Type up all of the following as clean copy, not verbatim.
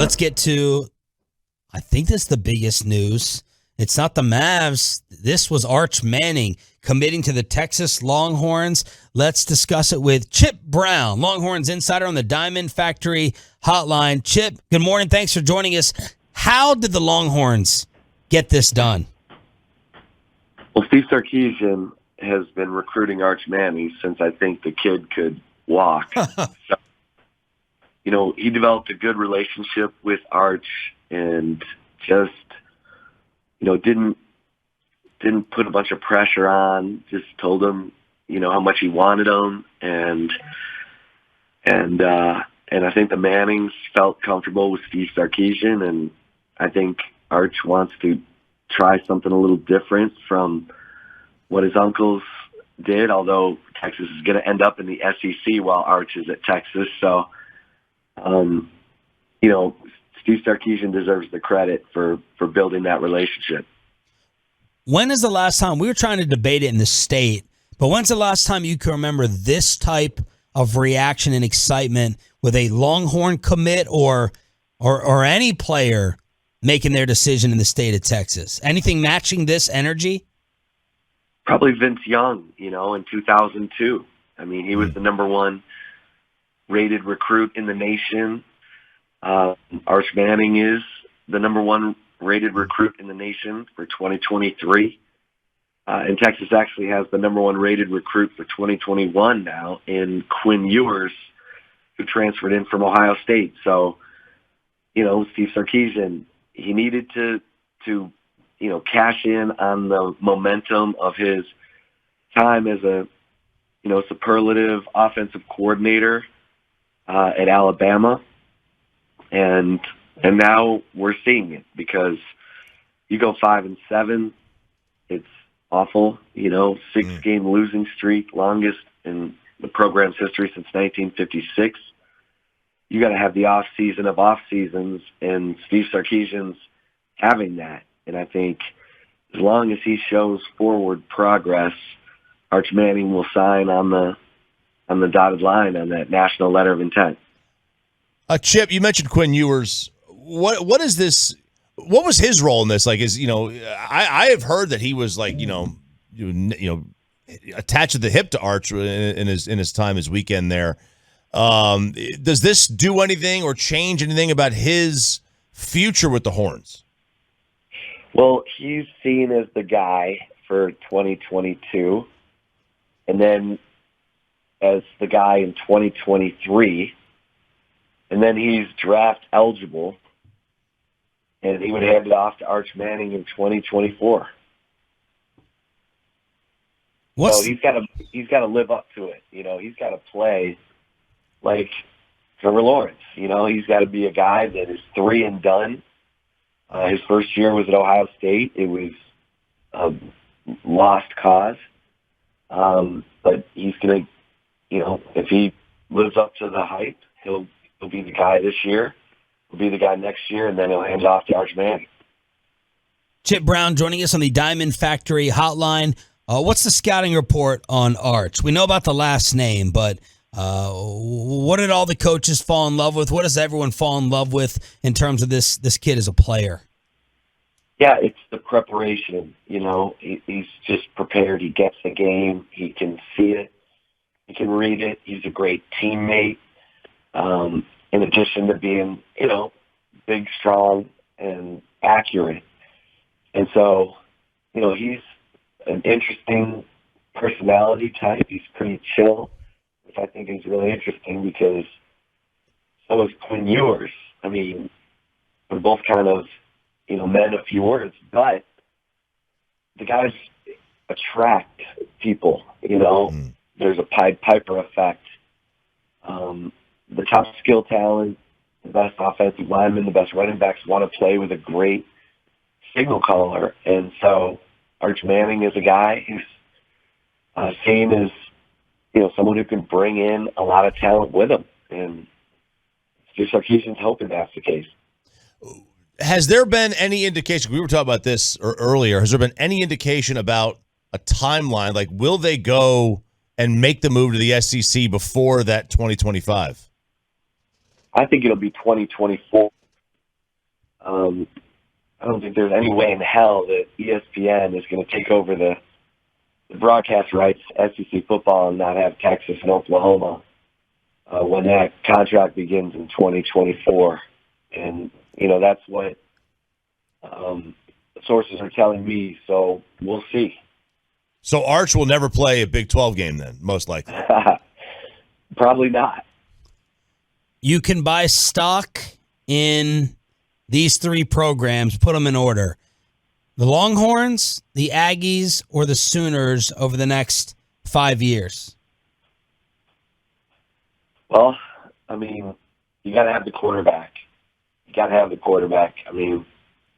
Let's get to, I think this is the biggest news. It's not the Mavs. This was Arch Manning committing to the Texas Longhorns. Let's discuss it with Chip Brown, Longhorns insider on the Diamond Factory hotline. Chip, good morning. Thanks for joining us. How did the Longhorns get this done? Well, Steve Sarkisian has been recruiting Arch Manning since I think the kid could walk. So, he developed a good relationship with Arch and just, didn't put a bunch of pressure on, just told him, how much he wanted him. And I think the Mannings felt comfortable with Steve Sarkisian, and I think Arch wants to try something a little different from what his uncles did, although Texas is going to end up in the SEC while Arch is at Texas. So, Steve Sarkisian deserves the credit for building that relationship. When is the last time, we were trying to debate it in the state, but when's the last time you can remember this type of reaction and excitement with a Longhorn commit or any player making their decision in the state of Texas? Anything matching this energy? Probably Vince Young, in 2002. I mean, he was the number one rated recruit in the nation. Arch Manning is the number one rated recruit in the nation for 2023. And Texas actually has the number one rated recruit for 2021 now in Quinn Ewers, who transferred in from Ohio State. So, Steve Sarkisian, he needed to cash in on the momentum of his time as a, superlative offensive coordinator at Alabama. And now we're seeing it because you go 5-7, it's awful. 6-game losing streak, longest in the program's history since 1956. You got to have the off season of off seasons, and Steve Sarkisian's having that. And I think as long as he shows forward progress, Arch Manning will sign on the dotted line on that national letter of intent. Chip, you mentioned Quinn Ewers. What is this? What was his role in this? Like, I have heard that he was like, attached at the hip to Arch in his time, his weekend there. Does this do anything or change anything about his future with the Horns? Well, he's seen as the guy for 2022, and then as the guy in 2023. And then he's draft eligible, and he would hand it off to Arch Manning in 2024. So he's got to live up to it. He's got to play like Trevor Lawrence. He's got to be a guy that is 3 and done. His first year was at Ohio State. It was a lost cause. But he's going to, if he lives up to the hype, he'll be the guy this year, he'll be the guy next year, and then he'll hand it off to Arch Manning. Chip Brown joining us on the Diamond Factory hotline. What's the scouting report on Arch? We know about the last name, but what did all the coaches fall in love with? What does everyone fall in love with in terms of this kid as a player? Yeah, it's the preparation. He's just prepared. He gets the game. He can see it. He can read it. He's a great teammate. In addition to being, big, strong, and accurate. And so, he's an interesting personality type. He's pretty chill, which I think is really interesting because so is Quinn Ewers. I mean, they're both kind of, men of few words, but the guys attract people, There's a Pied Piper effect. The top skill talent, the best offensive linemen, the best running backs want to play with a great signal caller. And so Arch Manning is a guy who's seen as, someone who can bring in a lot of talent with him. And Steve Sarkisian's hoping that's the case. Has there been any indication, we were talking about this earlier, has there been any indication about a timeline? Like, will they go and make the move to the SEC before that 2025? I think it'll be 2024. I don't think there's any way in hell that ESPN is going to take over the broadcast rights, SEC football, and not have Texas and Oklahoma when that contract begins in 2024. And, that's what sources are telling me, so we'll see. So Arch will never play a Big 12 game then, most likely. Probably not. You can buy stock in these three programs, put them in order. The Longhorns, the Aggies, or the Sooners over the next 5 years? Well, you got to have the quarterback.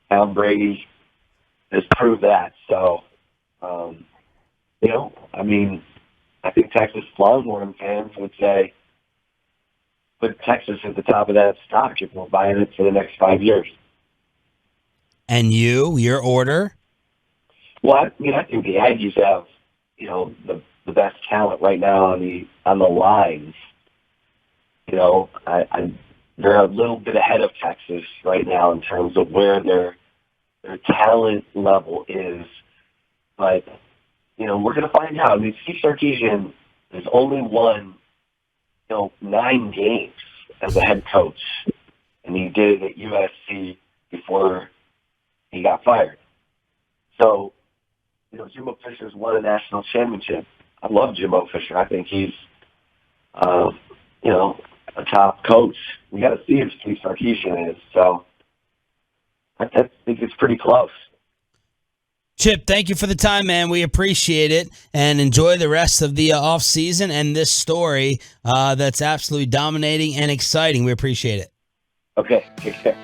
Tom Brady has proved that. So, I think Texas Longhorn fans would say, put Texas at the top of that stock if we're buying it for the next 5 years. And your order? Well, I think the Aggies have, the best talent right now on the lines. They're a little bit ahead of Texas right now in terms of where their talent level is. But, we're going to find out. Steve Sarkisian has only won 9 games as a head coach, and he did it at USC before he got fired. So, Jimbo Fisher's won a national championship. I love Jimbo Fisher. I think he's, a top coach. We got to see if Steve Sarkisian is. So, I think it's pretty close. Chip, thank you for the time, man. We appreciate it, and enjoy the rest of the off season and this story that's absolutely dominating and exciting. We appreciate it. Okay, take care.